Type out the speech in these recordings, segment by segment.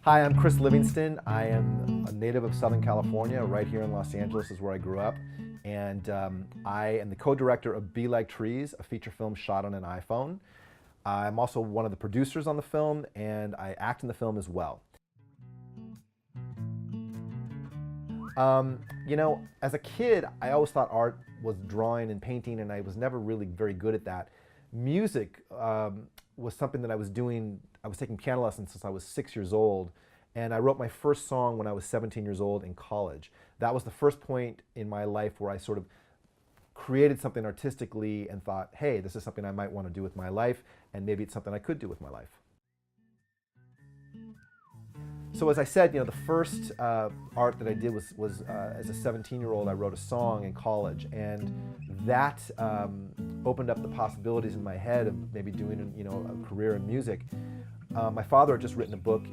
Hi, I'm Chris Livingston. I am a native of Southern California. Right here in Los Angeles is where I grew up. And I am the co-director of Be Like Trees, a feature film shot on an iPhone. I'm also one of the producers on the film, and I act in the film as well. You know, as a kid, I always thought art was drawing and painting, and I was never really very good at that. Music was something that I was doing. I was taking piano lessons since I was 6 years old, and I wrote my first song when I was 17 years old in college. That was the first point in my life where I sort of created something artistically and thought, hey, this is something I might want to do with my life, and maybe it's something I could do with my life. So as I said, you know, the first art that I did was as a 17-year-old, I wrote a song in college, and that opened up the possibilities in my head of maybe doing, you know, a career in music. My father had just written a book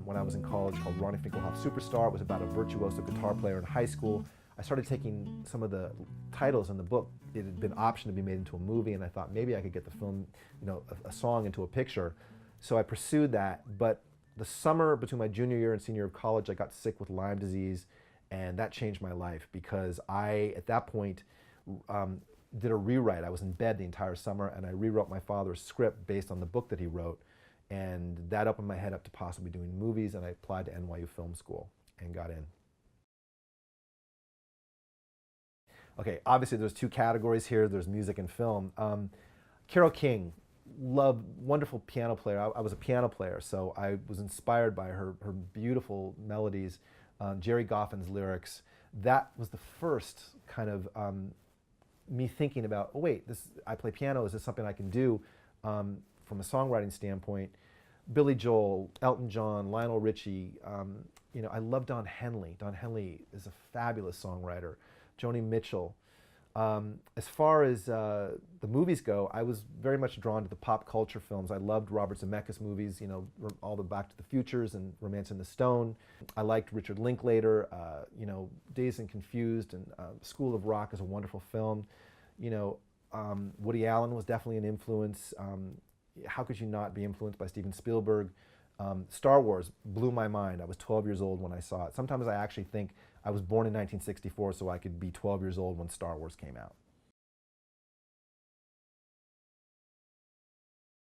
when I was in college called Ronnie Finkelhoff Superstar. It was about a virtuoso guitar player in high school. I started taking some of the titles in the book. It had been optioned to be made into a movie, and I thought maybe I could get the film, you know, a song into a picture. So I pursued that, but the summer between my junior year and senior year of college, I got sick with Lyme disease, and that changed my life because I, at that point, did a rewrite. I was in bed the entire summer, and I rewrote my father's script based on the book that he wrote, and that opened my head up to possibly doing movies, and I applied to NYU Film School and got in. Okay, obviously there's two categories here. There's music and film. Carole King, wonderful piano player. I was a piano player, so I was inspired by her beautiful melodies, Jerry Goffin's lyrics. That was the first kind of me thinking about, oh wait, I play piano, is this something I can do from a songwriting standpoint? Billy Joel, Elton John, Lionel Richie, you know, I love Don Henley. Don Henley is a fabulous songwriter. Joni Mitchell. As far as the movies go, I was very much drawn to the pop culture films. I loved Robert Zemeckis movies, you know, all the Back to the Futures and Romancing the Stone. I liked Richard Linklater, you know, Dazed and Confused, and School of Rock is a wonderful film. You know, Woody Allen was definitely an influence. How could you not be influenced by Steven Spielberg? Star Wars blew my mind. I was 12 years old when I saw it. Sometimes I actually think I was born in 1964 so I could be 12 years old when Star Wars came out.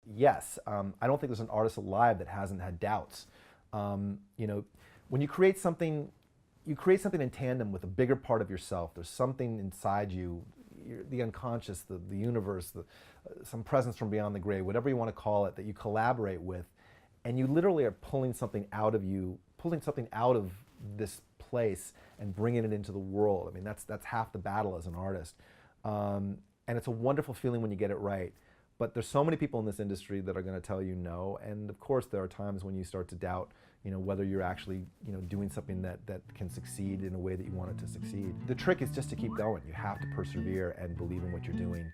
Yes, I don't think there's an artist alive that hasn't had doubts. You know, when you create something in tandem with a bigger part of yourself. There's something inside you, the unconscious, the universe, some presence from beyond the grave, whatever you want to call it, that you collaborate with, and you literally are pulling something out of you, pulling something out of this place and bringing it into the world. I mean, that's half the battle as an artist. And it's a wonderful feeling when you get it right. But there's so many people in this industry that are going to tell you no. And of course, there are times when you start to doubt, you know, whether you're actually, you know, doing something that can succeed in a way that you want it to succeed. The trick is just to keep going. You have to persevere and believe in what you're doing.